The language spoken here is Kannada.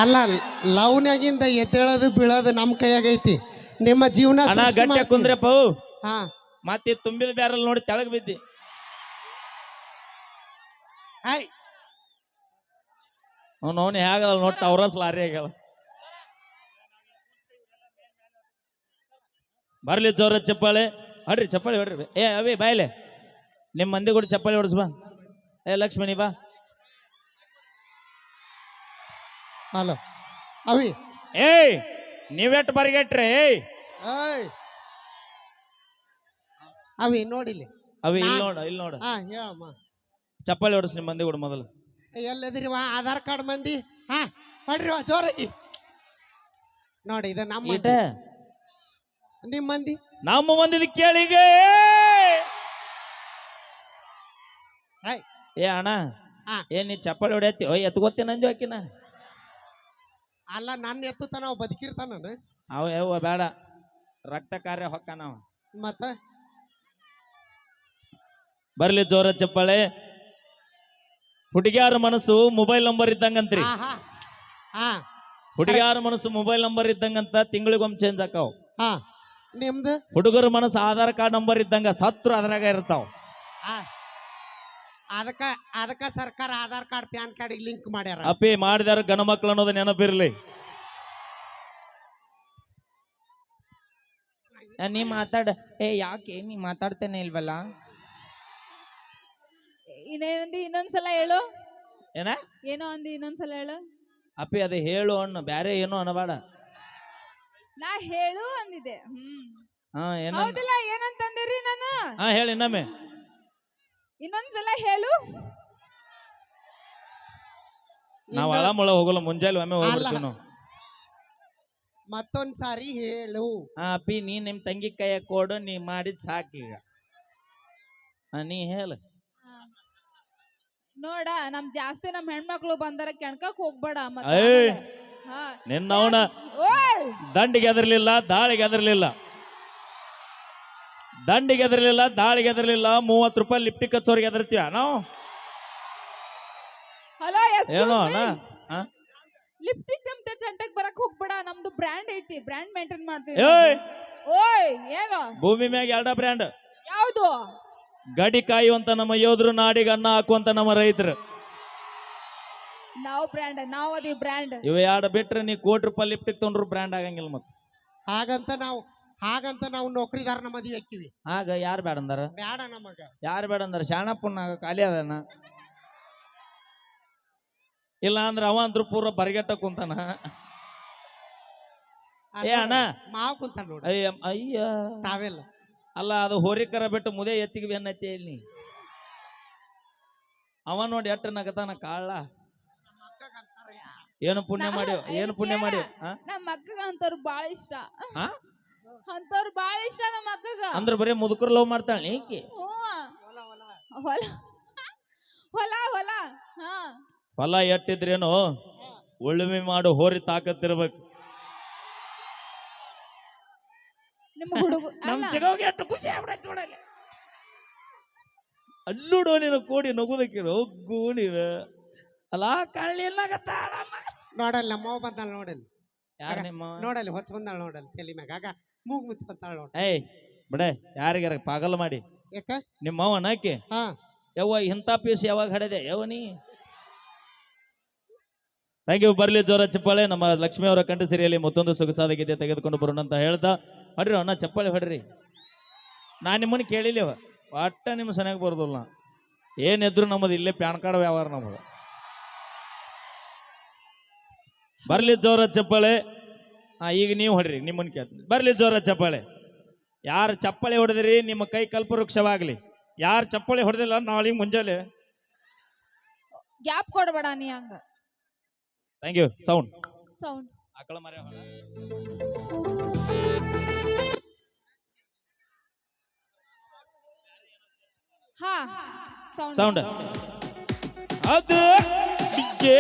ಅಲ್ಲ ಲವ್ನ್ಯಾಗಿಂದ ಎದ್ದೇಳೋದು ಬೀಳೋದು ನಮ್ಮ ಕೈಯಾಗ ಐತಿ. ನಿಮ್ಮ ಜೀವನ ಅಣ್ಣ ಸೃಷ್ಟಿ ಗಟ್ಟಿ ಮಾಡ್ತೀವಿ. ಕುಂದ್ರಪ್ಪ ಹಾ ಮತ್ತೆ ತುಂಬಿದ ಬ್ಯಾರಲ್ ನೋಡಿ ತೆಳಗ್ ಬಿದ್ದಿ. ಹಾಯ್ ಅವ್ನು ಹೇಗಲ್ಲ ನೋಡ್ತಾ ಅವ್ರಸ್ ಲಾರಿ ಆಗ್ಯಾವ. ಬರ್ಲಿ ಜೋರ ಚಪ್ಪಾಳೆ ಹೊಡ್ರಿ, ಚಪ್ಪಾಳೆ ಹೊಡ್ರಿ. ಏ ಅವೇ ಬಾಯ್ಲೆ ನಿಮ್ಮ ಮಂದಿ ಕೂಡ ಚಪ್ಪಾಳೆ ಹೊಡ್ಸ್ ಬಾ. ಏ ಲಕ್ಷ್ಮಣಿ ಬಾ. ಹಲೋ ಅವಿ ಏಯ್ ನೀವೆಟ್ಟು ಬರಿಗೆಟ್ರಿ. ಏಯ್ ಅವಿ ನೋಡಿಲಿ ಅವಿ ಇಲ್ಲಿ ನೋಡ, ಇಲ್ಲಿ ನೋಡ. ಹಾ ಹೇಳಮ್ಮ. ಚಪ್ಪಾಳೆ ಹೊಡ್ಸ್ ನಿಮ್ಮ ಮಂದಿ ಕೂಡ ಮೊದಲು. ಎಲ್ಲದಿರಿವ ಆಧಾರ್ ಕಾರ್ಡ್ ಮಂದಿ. ಹಾ ಹೊಡ್ರಿವ ಜೋರಾಗಿ. ನೋಡಿ ಇದು ನಮ್ಮ ಈಟ ನಿಮ್ಮ ಮಂದಿ. ನಮ್ಮ ಮಂದಿದ ಕೇಳಿಗ. ಹಾಯ್ ಏ ಅಣ್ಣ ಹಾ ಏನ್ ನೀ ಚಪ್ಪಾಳೆ ಹೊಡ್ಯತ್ತಿ ಎತ್ಕೋತೀನಿ ಅಂದ್ವಿ ಆಕಿನ. ಅಲ್ಲ ನನ್ನ ಎತ್ತುತ್ತ ನಾವು ಬದುಕಿರ್ತಾನ ಅವ ಯಾವ ಬೇಡ, ರಕ್ತ ಕಾರ್ಯ ಹೊಕ್ಕ ನಾವು. ಮತ್ತ ಬರ್ಲಿ ಜೋರ ಚಪ್ಪಾಳೆ. ಹುಡುಗಿಯಾರ ಮನಸ್ಸು ಮೊಬೈಲ್ ನಂಬರ್ ಇದ್ದಂಗಂತ್ರಿ. ಹಾ ಹಾ ಹುಡುಗಿಯಾರ ಮನಸ್ಸು ಮೊಬೈಲ್ ನಂಬರ್ ಇದ್ದಂಗಂತ ತಿಂಗಳಿಗೊಮ್ಮೆ ಚೇಂಜ್ ಆಕಾವ್. ಹಾ ನಿಮ್ದು ಹುಡುಗರ ಮನಸ್ಸು ಆಧಾರ್ ಕಾರ್ಡ್ ನಂಬರ್ ಇದ್ದಂಗ ಸತ್ರು ಅದ್ರಾಗ ಇರ್ತಾವ. ಅದಕ್ಕ ಸರ್ಕಾರ Aadhaar card PAN card link ಮಾಡ್ಯಾರ. ಅಪ್ಪಿ ಮಾಡಿದಾರ ಗಣ ಮಕ್ಳು ಅನ್ನೋದು ನೆನಪಿರ್ಲಿ. ನೀ ಮಾತಾಡ. ಏ ಯಾಕೆ ನೀ ಮಾತಾಡ್ತೇನೆ ಇಲ್ವಲ್ಲ. ಇನ್ನೇನಂದಿ ಇನ್ನೊಂದ್ಸಲ ಹೇಳು. ಏನ ಏನೋ ಅಂದಿ ಇನ್ನೊಂದ್ಸಲ ಹೇಳು. ಅಪ್ಪಿ ಅದು ಹೇಳು ಅಣ್ಣ, ಬ್ಯಾರೆ ಏನು ಅನ್ನಬೇಡ. ನಾ ಹೇಳು ಅಂದಿದೆ. ಹಾ ಏನ ಹೌದಿಲ್ಲ, ಏನಂತಂದಿರಿ ನಾನು? ಹಾ ಹೇಳಿ ಇನ್ನೊಮ್ಮೆ. ಇನ್ನೊಂದ್ಸಲ ಹೇಳು. ನಾವ್ ಅಳ ಮುಳ ಹೋಗಲ್ಲ, ಮುಂಜಾನೆ ಒಮ್ಮೆ ಹೋಗ್ಬಿಡ್ತೀವಿ ನಾವು. ಮತ್ತೊಂದ್ ಸಾರಿ ಹೇಳು. ಹಾ ಅಪ್ಪಿ ನೀ ನಿಮ್ ತಂಗಿ ಕೈಯ ಕೊಡು, ನೀ ಮಾಡಿದ್ ಸಾಕೀಗ. ನೀ ಹೇಳ. ನೋಡ ಜಾಸ್ತಿ ನಮ್ ಹೆಣ್ಮಕ್ಳು ಬಂದಾರ ಕೆಣ್ಕಕ್ ಹೋಗ್ಬೇಡ. ನಿನ್ನವನ ದಂಡಿಗೆ ಎದರ್ಲಿಲ್ಲ, ದಾಳಿಗೆ ಎದರ್ಲಿಲ್ಲ. ದಂಡಿಗೆ ಎದರ್ಲಿಲ್ಲ, ದಾಳಿಗೆ ಎದರ್ಲಿಲ್ಲ. 30 ರೂಪಾಯಿ ಲಿಪ್ಟಿಕ್ ಹಚ್ಚೋರಿಗೆ ಎದರ್ತೀವ ನಾವು. ಹಲೋ ಏನೋ ಅಣ್ಣ ಲಿಪ್ಟಿಕ್ ಟಂಟಕ್ ಬರಕ್ ಹೋಗ್ಬೇಡ. ನಮ್ದು ಬ್ರ್ಯಾಂಡ್ ಐತಿ, ಬ್ರ್ಯಾಂಡ್ ಮೇಂಟೈನ್ ಮಾಡ್ತೀವಿ. ಓಯ್ ಏನು ಭೂಮಿ ಮ್ಯಾಗ 2 ಬ್ರ್ಯಾಂಡ್. ಯಾವ್ದು? ಗಡಿ ಕಾಯುವಂತ ನಮ್ಮ ಯೋಧರು, ನಾಡಿಗೆ ಅನ್ನ ಹಾಕುವಂತ ನಮ್ಮ ರೈತರು. ನಾವು ಬ್ರ್ಯಾಂಡ್, ನಾವು ಅದೇ ಬ್ರ್ಯಾಂಡ್. ಇವ 2 ಬಿಟ್ರೆ ನೀ ಕೋಟಿ ರೂಪಾಯಿ ಲಿಪ್ಟಿಕ್ ತೊಗೊಂಡ್ರು ಬ್ರ್ಯಾಂಡ್ ಆಗಂಗಿಲ್ಲ. ಮತ್ತೆ ಹಾಗಂತ ನಾವು ನೌಕರಿದಾರನ ಮದುವೆ ಹಾಕಿವಿ. ಆಗ ಯಾರು ಬೇಡ ಅಂದಾರ? ಬೇಡ ನಮಗ. ಯಾರು ಬೇಡ ಅಂದಾರ? ಶಾಣಪ್ಪನ ಖಾಲಿ ಅದನ. ಇಲ್ಲ ಅಂದ್ರ ಅವ ಅಂದ್ರು ಪೂರ ಬರಿಗೆಟ್ಟ ಕುಂತಾನ. ಏ ಅಣ್ಣ ಮಾವು ಕುಂತ ನೋಡ. ಅಯ್ಯ ತಾವೆಲ್ಲ ಅಲ್ಲ, ಅದು ಹೋರಿಕರ ಬಿಟ್ಟು ಮುದೆ ಎತ್ತಿಗೆ ಬೆನ್ನತ್ತಿ ಇಲ್ಲಿ. ಅವ ನೋಡಿ ಎಟ್ಟ ನಗತಾನ ಕಾಳ. ಏನು ಪುಣ್ಯ ಮಾಡಿ, ಏನು ಪುಣ್ಯ ಮಾಡಿ. ನಮ್ಮ ಅಕ್ಕಗ ಅಂತವ್ರು ಬಾಳ ಇಷ್ಟ. ಅಂತವ್ರು ಬಾಳ ಇಷ್ಟ ನಮ್ಮ ಅಕ್ಕಗ. ಅಂದ್ರ ಬರೀ ಮುದುಕರು ಲವ್ ಮಾಡ್ತಾಳ ಈಕಿ. ಹೊಲ ಹೊಲ ಹೊಲ ಹೊಲ ಎಟ್ಟಿದ್ರೇನು ಉಳುಮೆ ಮಾಡು ಹೋರಿ ತಾಕತ್ತಿರ್ಬೇಕು. ನಿಮ್ಮ ಹುಡುಗ ನಮ್ ಚಿಗೋಗಿ ಎಷ್ಟು ಖುಷಿ ಆಗ್ಬಿಡೈತಿ ನೋಡಲ್ಲ. ಅಲ್ಲೂಡೋ ನೀನು ಕೋಡಿ ನಗುದಕ್ಕೆ ಹೋಗು ನೀನು. ಅಲ್ಲ ಕಳ್ಳಿ ಏನಾಗತ್ತಾಳ ನೋಡಲ್ಲ. ನಮ್ಮವ್ ಬಂದಾಳ ನೋಡಲ್ಲಿ. ಯಾರ ನಿಮ್ಮ ನೋಡಲ್ಲಿ ಹೊಚ್ಚ ಬಂದಾಳ ನೋಡಲ್ಲಿ ತಲೆ ಮ್ಯಾಗ. ಆಗ ಮೂಗ್ ಮುಚ್ಕೊಂತಾಳ ನೋಡ. ಏಯ್ ಬಿಡೆ, ಯಾರಿಗಾರ ಪಾಗಲ್ ಮಾಡಿ. ಯಾಕ ನಿಮ್ಮವ ನಾಕಿ ಯವ್ವ ಇಂಥ ಪೀಸ್ ಯಾವಾಗ ಹಡದೆ ಯವ ನೀ. Thank you. ಬರ್ಲಿ ಜೋರ ಚಪ್ಪಾಳೆ. ನಮ್ಮ ಲಕ್ಷ್ಮಿ ಅವರ ಕಂಠ ಸಿರಿಯಲ್ಲಿ ಮತ್ತೊಂದು ಸೊಗಸಾದ ಗೀತೆ ತೆಗೆದುಕೊಂಡು ಬರೋಣ ಅಂತ ಹೇಳ್ತಾ ಹೊಡ್ರಿ ಅಣ್ಣ ಚಪ್ಪಾಳೆ ಹೊಡ್ರಿ. ನಾನು ನಿಮ್ಮನ್ನು ಕೇಳಿಲ್ಲವ ಒಟ್ಟ ನಿಮ್ಮ ಸನಿಯಾಗ ಬರೋದಿಲ್ಲ. ಏನಿದ್ರು ನಮ್ಮದು ಇಲ್ಲೇ ಪ್ಯಾನ್ ಕಾರ್ಡ್ ವ್ಯವಹಾರ ನಮ್ಮದು. ಬರ್ಲಿ ಜೋರ ಚಪ್ಪಾಳೆ. ಈಗ ನೀವು ಹೊಡ್ರಿ, ನಿಮ್ಮನ್ನು ಕೇಳ್ತೀನಿ. ಬರ್ಲಿ ಜೋರ ಚಪ್ಪಾಳೆ. ಯಾರು ಚಪ್ಪಾಳೆ ಹೊಡೆದ್ರಿ ನಿಮ್ಮ ಕೈ ಕಲ್ಪವೃಕ್ಷವಾಗ್ಲಿ. ಯಾರು ಚಪ್ಪಾಳೆ ಹೊಡೆದಿಲ್ಲ ನಾಳೆ ಮುಂಜಾನೆ ಗ್ಯಾಪ್ ಕೊಡಬೇಡ ನೀ ಹಂಗ. Thank you. ಸೌಂಡ್ ಆಕಳ ಮರ ಹಾ ಸೌಂಡ್ ಅದು ಡಿಜೆ